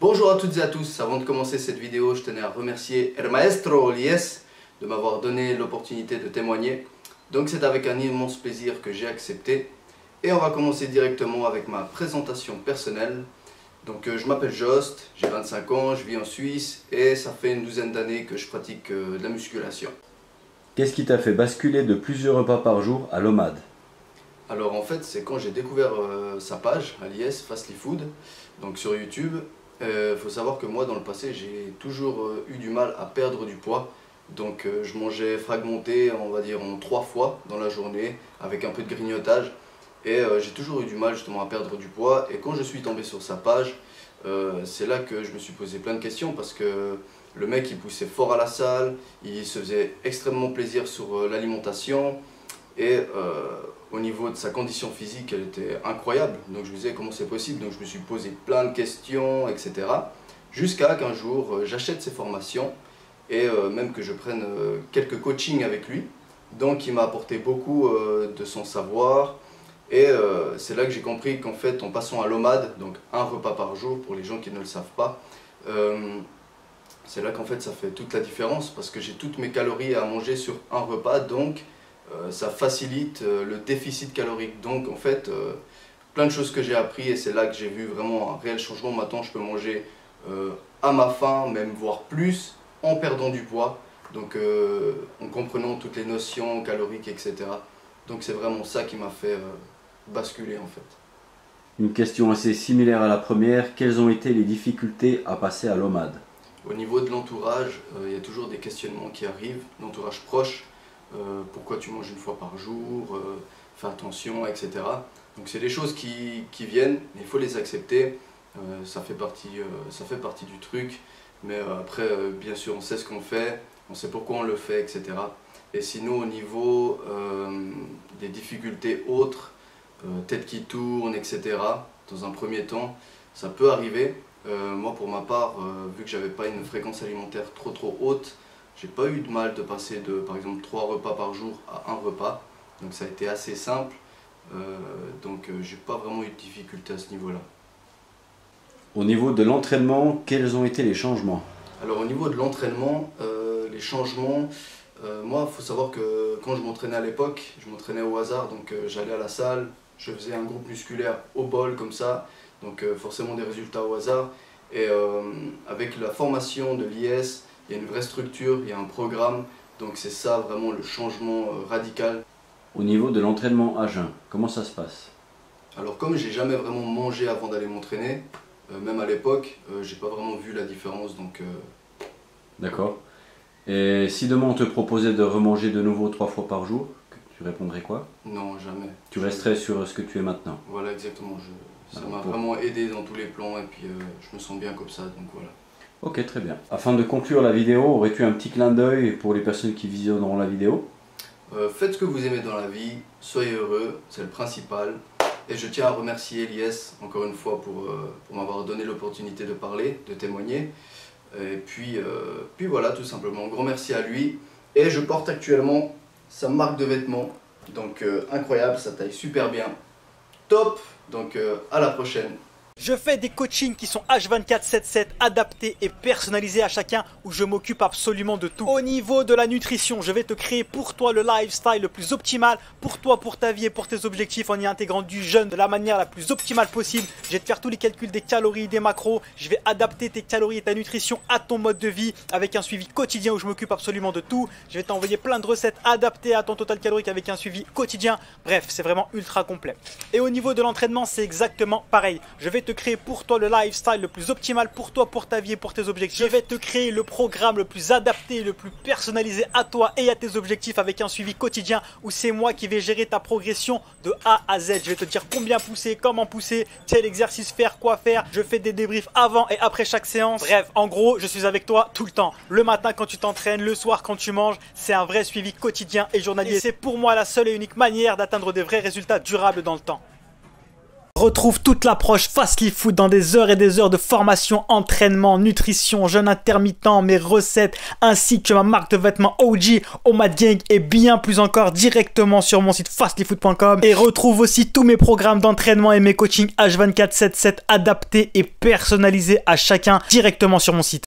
Bonjour à toutes et à tous, avant de commencer cette vidéo, je tenais à remercier El Maestro Lies de m'avoir donné l'opportunité de témoigner. Donc c'est avec un immense plaisir que j'ai accepté. Et on va commencer directement avec ma présentation personnelle. Donc je m'appelle Jost, j'ai 25 ans, je vis en Suisse et ça fait une douzaine d'années que je pratique de la musculation. Qu'est-ce qui t'a fait basculer de plusieurs repas par jour à l'OMAD? Alors en fait c'est quand j'ai découvert sa page, Lies Fastly Food, donc sur YouTube. Faut savoir que moi dans le passé j'ai toujours eu du mal à perdre du poids. Donc je mangeais fragmenté, on va dire en 3 fois dans la journée avec un peu de grignotage. Et j'ai toujours eu du mal justement à perdre du poids. Et quand je suis tombé sur sa page, c'est là que je me suis posé plein de questions. Parce que le mec il poussait fort à la salle, il se faisait extrêmement plaisir sur l'alimentation. Et au niveau de sa condition physique, elle était incroyable. Donc je me disais comment c'est possible. Donc je me suis posé plein de questions, etc. Jusqu'à qu'un jour j'achète ses formations et même que je prenne quelques coachings avec lui. Donc il m'a apporté beaucoup de son savoir. Et c'est là que j'ai compris qu'en fait en passant à l'OMAD, donc un repas par jour pour les gens qui ne le savent pas, c'est là qu'en fait ça fait toute la différence parce que j'ai toutes mes calories à manger sur un repas, donc ça facilite le déficit calorique. Donc en fait plein de choses que j'ai appris et c'est là que j'ai vu vraiment un réel changement. Maintenant je peux manger à ma faim, même voire plus, en perdant du poids, donc en comprenant toutes les notions caloriques, etc. Donc c'est vraiment ça qui m'a fait basculer en fait. Une question assez similaire à la première, quelles ont été les difficultés à passer à l'OMAD? Au niveau de l'entourage, il y a toujours des questionnements qui arrivent, l'entourage proche, pourquoi tu manges une fois par jour, fais attention, etc. Donc c'est des choses qui viennent, mais il faut les accepter, ça fait partie du truc, mais après bien sûr on sait ce qu'on fait, on sait pourquoi on le fait, etc. Et sinon au niveau des difficultés autres, tête qui tourne, etc. Dans un premier temps, ça peut arriver. Moi pour ma part, vu que j'avais pas une fréquence alimentaire trop haute, j'ai pas eu de mal de passer de par exemple 3 repas par jour à un repas. Donc ça a été assez simple. Donc j'ai pas vraiment eu de difficulté à ce niveau-là. Au niveau de l'entraînement, quels ont été les changements? Alors au niveau de l'entraînement, les changements, moi il faut savoir que quand je m'entraînais à l'époque, je m'entraînais au hasard, donc j'allais à la salle, je faisais un groupe musculaire au bol comme ça, donc forcément des résultats au hasard. Et avec la formation de l'IS, il y a une vraie structure, il y a un programme, donc c'est ça vraiment le changement radical. Au niveau de l'entraînement à jeun, comment ça se passe? Alors comme j'ai jamais vraiment mangé avant d'aller m'entraîner, même à l'époque, j'ai pas vraiment vu la différence, donc... D'accord. Et si demain on te proposait de remanger de nouveau 3 fois par jour, tu répondrais quoi? Non, jamais. Tu resterais sur ce que tu es maintenant? Voilà, exactement. Ça m'a vraiment aidé dans tous les plans et puis je me sens bien comme ça, donc voilà. Ok, très bien. Afin de conclure la vidéo, aurais-tu un petit clin d'œil pour les personnes qui visionneront la vidéo? Faites ce que vous aimez dans la vie, soyez heureux, c'est le principal. Et je tiens à remercier Elias encore une fois pour m'avoir donné l'opportunité de parler, de témoigner. Et puis voilà, tout simplement, gros merci à lui. Et je porte actuellement sa marque de vêtements, donc incroyable, ça taille super bien, top, donc à la prochaine. Je fais des coachings qui sont H24/7/7 adaptés et personnalisés à chacun où je m'occupe absolument de tout. Au niveau de la nutrition, je vais te créer pour toi le lifestyle le plus optimal pour toi, pour ta vie et pour tes objectifs en y intégrant du jeûne de la manière la plus optimale possible. Je vais te faire tous les calculs des calories, des macros. Je vais adapter tes calories et ta nutrition à ton mode de vie avec un suivi quotidien où je m'occupe absolument de tout. Je vais t'envoyer plein de recettes adaptées à ton total calorique avec un suivi quotidien. Bref, c'est vraiment ultra complet. Et au niveau de l'entraînement, c'est exactement pareil. Je vais te créer pour toi le lifestyle le plus optimal pour toi, pour ta vie et pour tes objectifs. Je vais te créer le programme le plus adapté, le plus personnalisé à toi et à tes objectifs avec un suivi quotidien où c'est moi qui vais gérer ta progression de A à Z. Je vais te dire combien pousser, comment pousser, quel exercice faire, quoi faire. Je fais des débriefs avant et après chaque séance. Bref, en gros, je suis avec toi tout le temps. Le matin quand tu t'entraînes, le soir quand tu manges. C'est un vrai suivi quotidien et journalier. C'est pour moi la seule et unique manière d'atteindre des vrais résultats durables dans le temps. Retrouve toute l'approche Fastly Food dans des heures et des heures de formation, entraînement, nutrition, jeûne intermittent, mes recettes, ainsi que ma marque de vêtements OG, Omad Gang et bien plus encore directement sur mon site fastlyfood.com. Et retrouve aussi tous mes programmes d'entraînement et mes coachings H24/7/7 adaptés et personnalisés à chacun directement sur mon site.